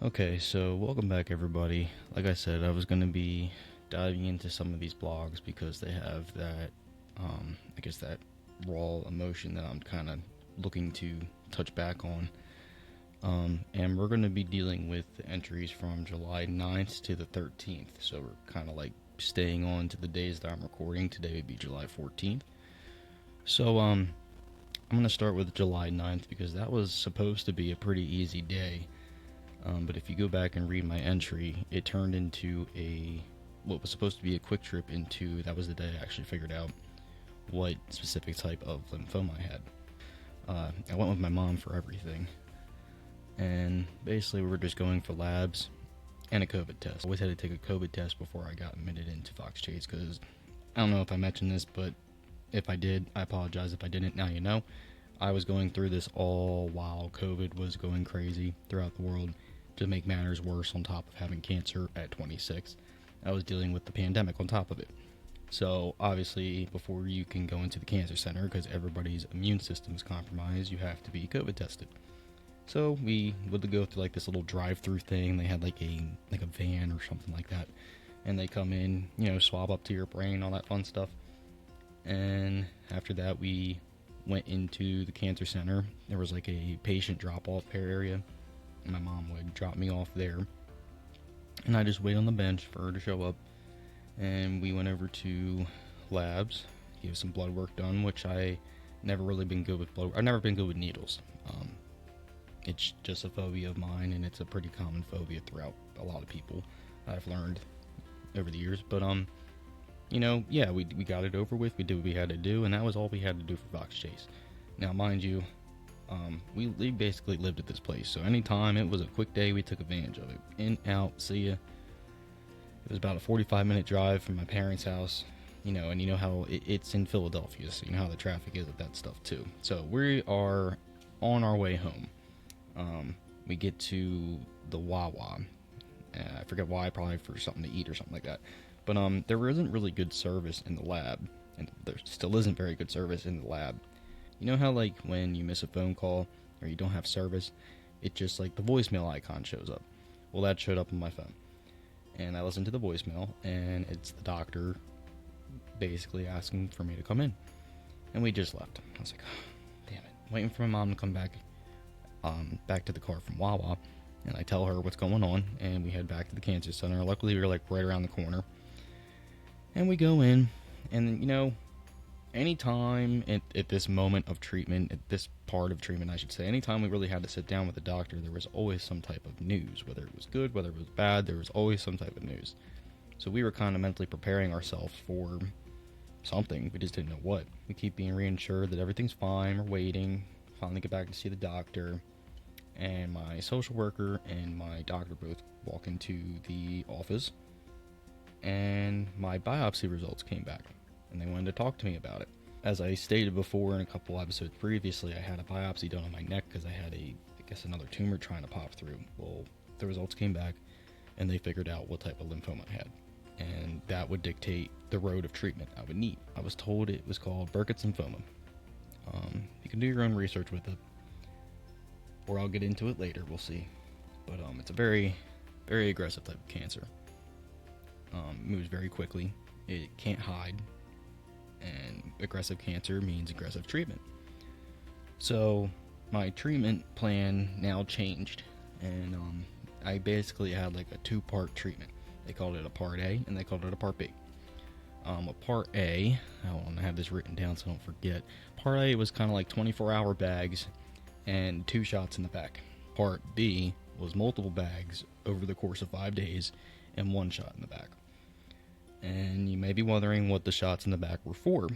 Okay, so welcome back, everybody. Like I said, I was going to be diving into some of these blogs because they have that, I guess, that raw emotion that I'm kind of looking to touch back on. And we're going to be dealing with the entries from July 9th to the 13th. So we're kind of like staying on to the days that I'm recording. Today would be July 14th. So, I'm going to start with July 9th because that was supposed to be a pretty easy day. But if you go back and read my entry, it turned into what was supposed to be a quick trip into, that was the day I actually figured out what specific type of lymphoma I had. I went with my mom for everything. And basically we were just going for labs and a COVID test. I always had to take a COVID test before I got admitted into Fox Chase because I don't know if I mentioned this, but if I did, I apologize. If I didn't, now you know. I was going through this all while COVID was going crazy throughout the world. To make matters worse, on top of having cancer at 26, I was dealing with the pandemic on top of it. So obviously, before you can go into the cancer center, because everybody's immune system is compromised, you have to be COVID tested. So we would go through like this little drive-through thing. They had like a van or something like that, and they come in, swab up to your brain, all that fun stuff. And after that, we went into the cancer center. There was like a patient drop-off area. My mom would drop me off there, and I just wait on the bench for her to show up. And we went over to labs, get some blood work done, which I never really been good with blood. I've never been good with needles. It's just a phobia of mine, and it's a pretty common phobia throughout a lot of people. I've learned over the years, but yeah, we got it over with. We did what we had to do, and that was all we had to do for Fox Chase. Now, mind you, we basically lived at this place, so anytime it was a quick day, we took advantage of it. In, out, see ya. It was about a 45-minute drive from my parents' house, and you know how it's in Philadelphia, so you know how the traffic is with that stuff too. So we are on our way home. We get to the Wawa. I forget why, probably for something to eat or something like that. But there isn't really good service in the lab, and there still isn't very good service in the lab. You know how like when you miss a phone call or you don't have service, it just like the voicemail icon shows up. Well, that showed up on my phone. And I listened to the voicemail, and it's the doctor basically asking for me to come in. And we just left. I was like, oh, damn it. Waiting for my mom to come back to the car from Wawa. And I tell her what's going on, and we head back to the cancer center. Luckily, we were like right around the corner. And we go in, and anytime at this moment of treatment, at this part of treatment, I should say, anytime we really had to sit down with the doctor, there was always some type of news. Whether it was good, whether it was bad, there was always some type of news. So we were kind of mentally preparing ourselves for something. We just didn't know what. We keep being reassured that everything's fine. We're waiting. Finally get back to see the doctor. And my social worker and my doctor both walk into the office. And my biopsy results came back, and they wanted to talk to me about it. As I stated before in a couple episodes previously, I had a biopsy done on my neck because I had another tumor trying to pop through. Well, the results came back, and they figured out what type of lymphoma I had, and that would dictate the road of treatment I would need. I was told it was called Burkitt's lymphoma. You can do your own research with it, or I'll get into it later, we'll see. But it's a very, very aggressive type of cancer. Moves very quickly. It can't hide. And aggressive cancer means aggressive treatment. So my treatment plan now changed, and I basically had like a two-part treatment. They called it a Part A, and they called it a Part B. A Part A, I have this written down so I don't forget. Part A was kind of like 24-hour bags and 2 shots in the back. Part B was multiple bags over the course of 5 days and 1 shot in the back. And you may be wondering what the shots in the back were for.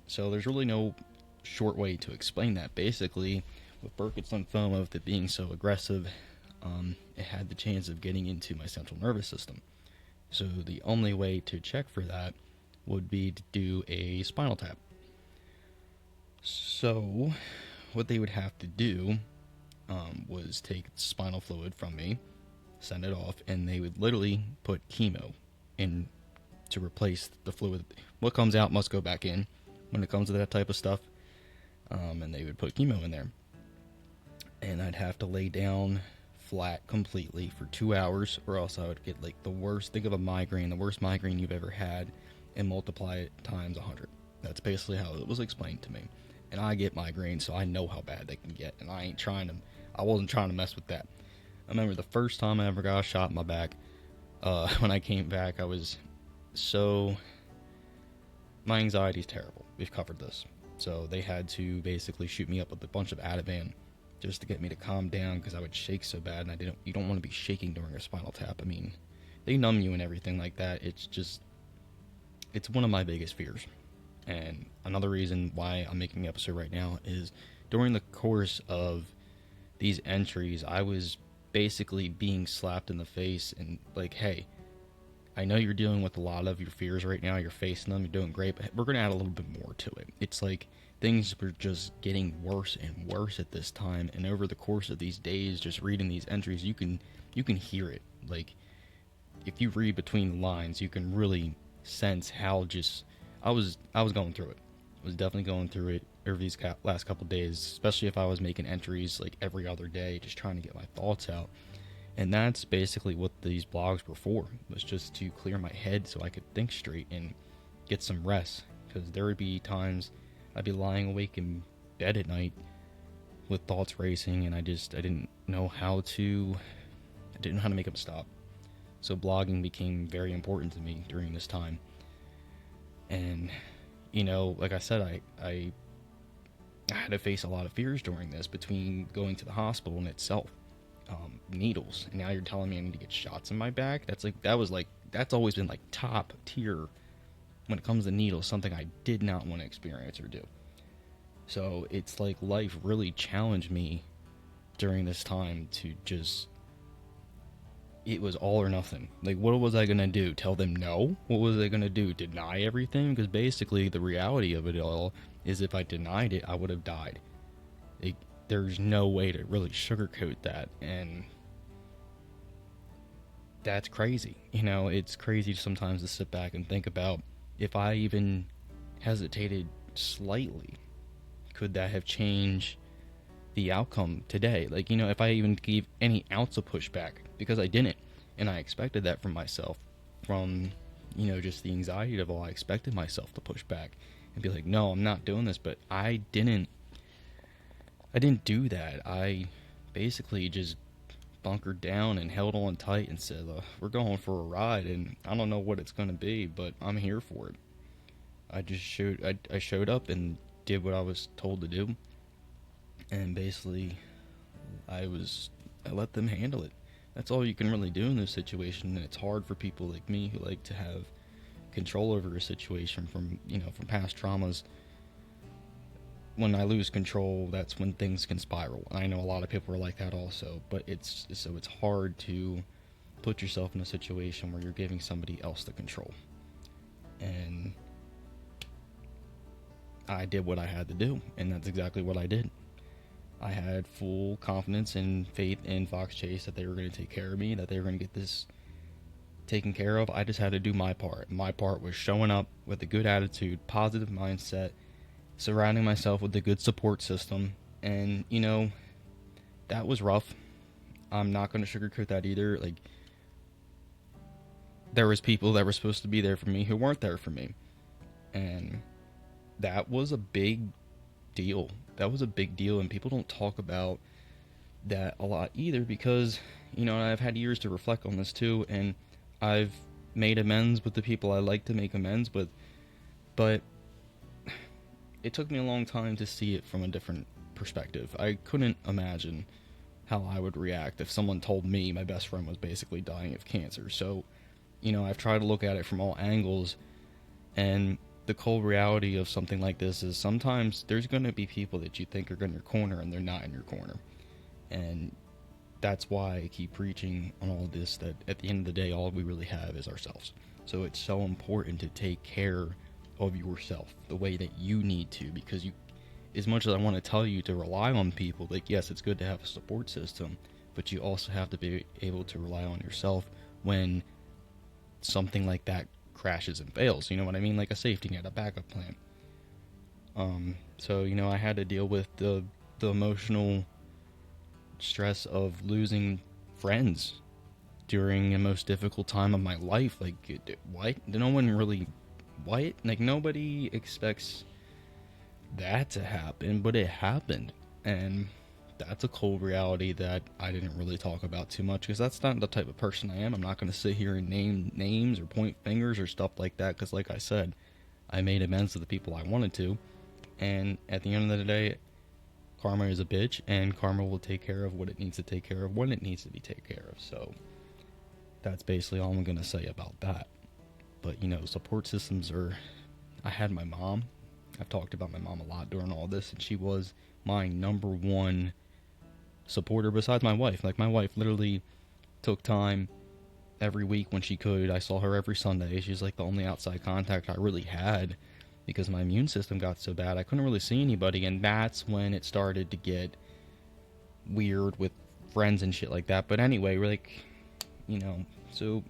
So there's really no short way to explain that. Basically, with Burkitt's lymphoma, with it being so aggressive, it had the chance of getting into my central nervous system. So the only way to check for that would be to do a spinal tap. So what they would have to do was take spinal fluid from me, send it off, and they would literally put chemo in to replace the fluid. What comes out must go back in when it comes to that type of stuff. And they would put chemo in there. and I'd have to lay down flat completely for 2 hours, or else I would get like the worst. Think of a migraine, the worst migraine you've ever had, and multiply it times 100. That's basically how it was explained to me. And I get migraines, so I know how bad they can get, and I wasn't trying to mess with that. I remember the first time I ever got a shot in my back. When I came back, I was so. My anxiety is terrible. We've covered this. So they had to basically shoot me up with a bunch of Ativan just to get me to calm down because I would shake so bad, and you don't want to be shaking during a spinal tap. I mean, they numb you and everything like that. It's one of my biggest fears. And another reason why I'm making the episode right now is during the course of these entries, I was basically being slapped in the face and like, hey, I know you're dealing with a lot of your fears right now. You're facing them. You're doing great, but we're going to add a little bit more to it. It's like things were just getting worse and worse at this time. And over the course of these days, just reading these entries, you can hear it. Like, if you read between the lines, you can really sense how just I was going through it. I was definitely going through it over these last couple of days, especially if I was making entries like every other day, just trying to get my thoughts out. And that's basically what these blogs were for, was just to clear my head so I could think straight and get some rest. Because there would be times I'd be lying awake in bed at night with thoughts racing, and I didn't know how to make them stop. So blogging became very important to me during this time. And, like I said, I had to face a lot of fears during this, between going to the hospital in itself. Needles, and now you're telling me I need to get shots in my back. That's always been like top tier when it comes to needles, something I did not want to experience or do. So it's like life really challenged me during this time to just, it was all or nothing. Like, what was I gonna do? Tell them no? What was I gonna do? Deny everything? Because basically the reality of it all is, if I denied it, I would have died. There's no way to really sugarcoat that, and that's crazy. It's crazy sometimes to sit back and think about, if I even hesitated slightly, could that have changed the outcome today? Like, if I even gave any ounce of pushback, because I didn't, and I expected that from myself, from, just the anxiety of all, I expected myself to push back and be like, no, I'm not doing this, but I didn't do that. I basically just bunkered down and held on tight and said, we're going for a ride, and I don't know what it's going to be, but I'm here for it. I showed up and did what I was told to do, and basically I let them handle it. That's all you can really do in this situation, and it's hard for people like me who like to have control over a situation from past traumas. When I lose control, that's when things can spiral. And I know a lot of people are like that also, but it's hard to put yourself in a situation where you're giving somebody else the control. And I did what I had to do, and that's exactly what I did. I had full confidence and faith in Fox Chase that they were going to take care of me, that they were going to get this taken care of. I just had to do my part. My part was showing up with a good attitude, positive mindset, surrounding myself with a good support system. And that was rough. I'm not going to sugarcoat that either. Like, there was people that were supposed to be there for me who weren't there for me, and that was a big deal. And people don't talk about that a lot either, because I've had years to reflect on this too, and I've made amends with the people I like to make amends with, but it took me a long time to see it from a different perspective. I couldn't imagine how I would react if someone told me my best friend was basically dying of cancer. So, I've tried to look at it from all angles, and the cold reality of something like this is sometimes there's going to be people that you think are in your corner, and they're not in your corner. And that's why I keep preaching on all this, that at the end of the day, all we really have is ourselves. So it's so important to take care of yourself the way that you need to, because as much as I want to tell you to rely on people, like, yes, it's good to have a support system, but you also have to be able to rely on yourself when something like that crashes and fails. You know what I mean? Like a safety net, a backup plan. So I had to deal with the emotional stress of losing friends during the most difficult time of my life. Like, what? No one really, what? Like, nobody expects that to happen, but it happened. And that's a cold reality that I didn't really talk about too much because that's not the type of person I am. I'm not going to sit here and name names or point fingers or stuff like that because, like I said, I made amends to the people I wanted to. And at the end of the day, karma is a bitch, and karma will take care of what it needs to take care of when it needs to be taken care of. So that's basically all I'm going to say about that. But, you know, support systems are... I had my mom. I've talked about my mom a lot during all this, and she was my number one supporter besides my wife. Like, my wife literally took time every week when she could. I saw her every Sunday. She's like the only outside contact I really had because my immune system got so bad I couldn't really see anybody, and that's when it started to get weird with friends and shit like that. But anyway, we're like, you know, so,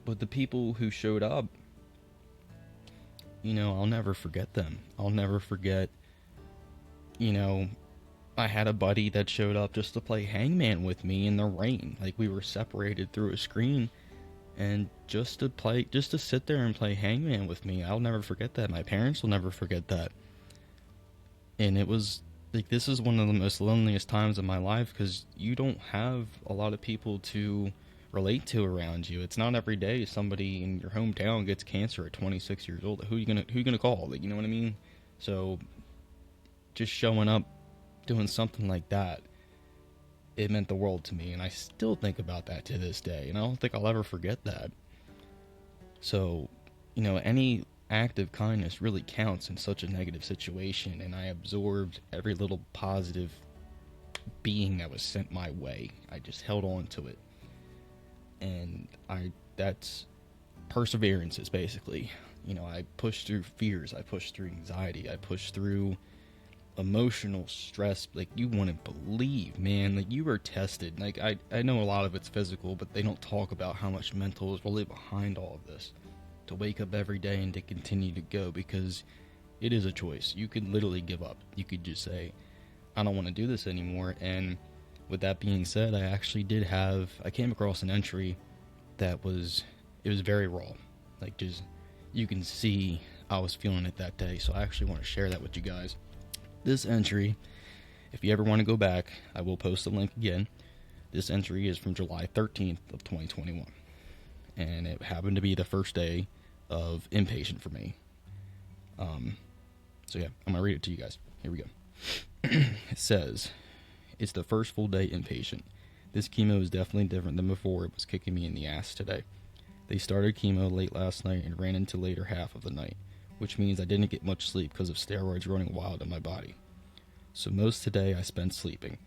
but the people who showed up, you know, I'll never forget them. I'll never forget, you know, I had a buddy that showed up just to play hangman with me in the rain. Like, we were separated through a screen, and just to sit there and play hangman with me. I'll never forget that. My parents will never forget that. And it was, like, this is one of the most loneliest times of my life because you don't have a lot of people to relate to around you. It's not every day somebody in your hometown gets cancer at 26 years old. Who you gonna call? Like, you know what I mean? So, just showing up, doing something like that, it meant the world to me, and I still think about that to this day, and I don't think I'll ever forget that. So, you know, any act of kindness really counts in such a negative situation, and I absorbed every little positive being that was sent my way. I just held on to it, and that's perseverance is basically, you know, I pushed through fears, I pushed through anxiety, I pushed through emotional stress. Like, you wouldn't believe, man, like, you were tested. Like, I know a lot of it's physical, but they don't talk about how much mental is really behind all of this. To wake up every day and to continue to go, because it is a choice. You could literally give up. You could just say, I don't want to do this anymore. And with that being said, I came across an entry that was very raw. Like, just, you can see I was feeling it that day, so I actually want to share that with you guys. This entry, if you ever want to go back, I will post the link again. This entry is from July 13th of 2021. And it happened to be the first day of inpatient for me. So yeah, I'm going to read it to you guys. Here we go. It says, it's the first full day inpatient. This chemo is definitely different than before. It was kicking me in the ass today. They started chemo late last night and ran into later half of the night, which means I didn't get much sleep because of steroids running wild in my body. So most today I spent sleeping.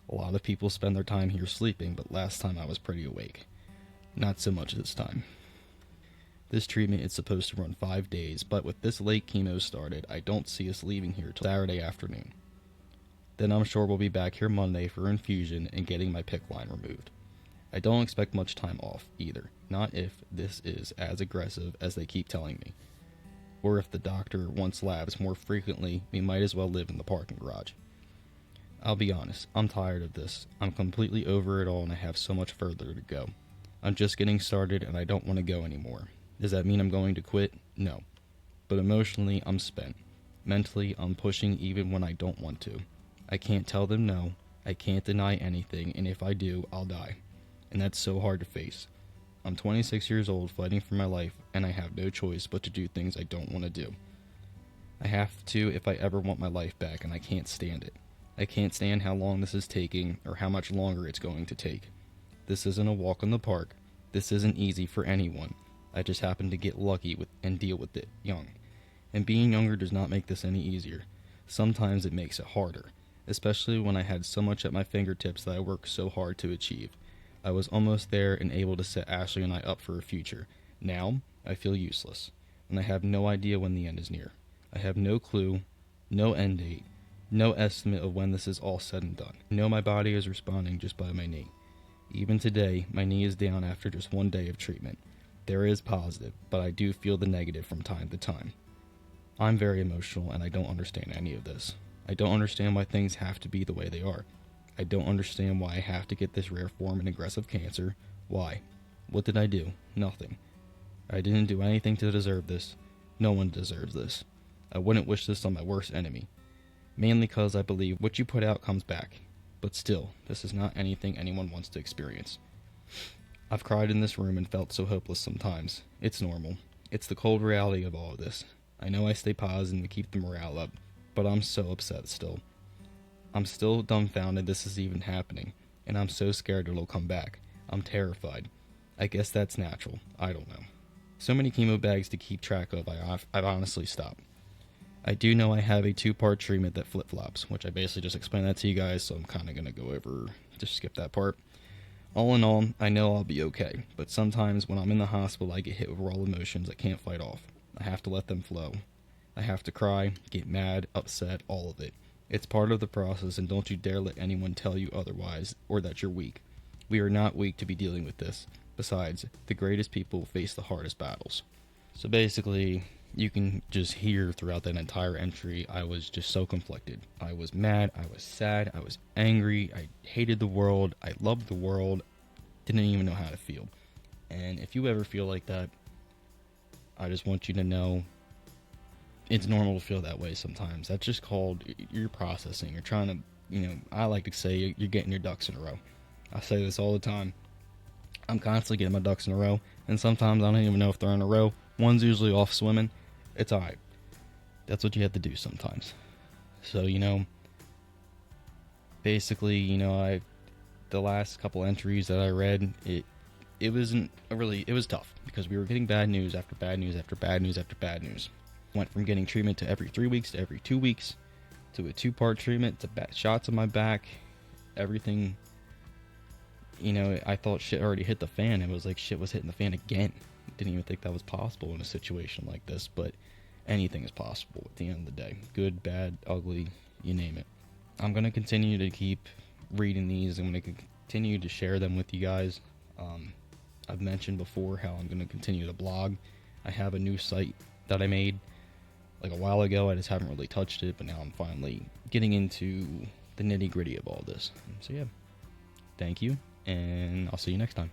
A lot of people spend their time here sleeping, but last time I was pretty awake. Not so much this time. This treatment is supposed to run 5 days, but with this late chemo started, I don't see us leaving here till Saturday afternoon. Then I'm sure we'll be back here Monday for infusion and getting my PICC line removed. I don't expect much time off, either. Not if this is as aggressive as they keep telling me. Or if the doctor wants labs more frequently, we might as well live in the parking garage. I'll be honest, I'm tired of this. I'm completely over it all and I have so much further to go. I'm just getting started and I don't want to go anymore. Does that mean I'm going to quit? No. But emotionally, I'm spent. Mentally, I'm pushing even when I don't want to. I can't tell them no. I can't deny anything, and if I do, I'll die. And that's so hard to face. I'm 26 years old fighting for my life, and I have no choice but to do things I don't want to do. I have to if I ever want my life back, and I can't stand it. I can't stand how long this is taking, or how much longer it's going to take. This isn't a walk in the park. This isn't easy for anyone. I just happen to get lucky and deal with it young. And being younger does not make this any easier. Sometimes it makes it harder, especially when I had so much at my fingertips that I worked so hard to achieve. I was almost there and able to set Ashley and I up for a future. Now, I feel useless, and I have no idea when the end is near. I have no clue, no end date, no estimate of when this is all said and done. I know my body is responding just by my knee. Even today, my knee is down after just 1 day of treatment. There is positive, but I do feel the negative from time to time. I'm very emotional, and I don't understand any of this. I don't understand why things have to be the way they are. I don't understand why I have to get this rare form and aggressive cancer. Why? What did I do? Nothing. I didn't do anything to deserve this. No one deserves this. I wouldn't wish this on my worst enemy. Mainly because I believe what you put out comes back. But still, this is not anything anyone wants to experience. I've cried in this room and felt so hopeless sometimes. It's normal. It's the cold reality of all of this. I know I stay positive to keep the morale up, but I'm so upset still. I'm still dumbfounded this is even happening, and I'm so scared it'll come back. I'm terrified. I guess that's natural. I don't know. So many chemo bags to keep track of, I've honestly stopped. I do know I have a 2-part treatment that flip-flops, which I basically just explained that to you guys, so I'm kind of going to go over, just skip that part. All in all, I know I'll be okay, but sometimes when I'm in the hospital, I get hit with raw emotions I can't fight off. I have to let them flow. I have to cry, get mad, upset, all of it. It's part of the process, and don't you dare let anyone tell you otherwise, or that you're weak. We are not weak to be dealing with this. Besides, the greatest people face the hardest battles. So basically, you can just hear throughout that entire entry, I was just so conflicted. I was mad, I was sad, I was angry, I hated the world, I loved the world, didn't even know how to feel. And if you ever feel like that, I just want you to know it's normal to feel that way sometimes. That's just called, you're processing. You're trying to, I like to say you're getting your ducks in a row. I say this all the time. I'm constantly getting my ducks in a row, and sometimes I don't even know if they're in a row. One's usually off swimming. It's alright. That's what you have to do sometimes. So, basically, the last couple entries that I read, it was tough, because we were getting bad news after bad news after bad news after bad news. Went from getting treatment to every 3 weeks to every 2 weeks, to a 2-part treatment, to shots on my back, everything. I thought shit already hit the fan. It was like shit was hitting the fan again. Didn't even think that was possible in a situation like this, but anything is possible at the end of the day. Good, bad, ugly, you name it. I'm going to continue to keep reading these. I'm going to continue to share them with you guys. I've mentioned before how I'm going to continue to blog. I have a new site that I made like a while ago. I just haven't really touched it, but now I'm finally getting into the nitty-gritty of all this. So yeah, thank you, and I'll see you next time.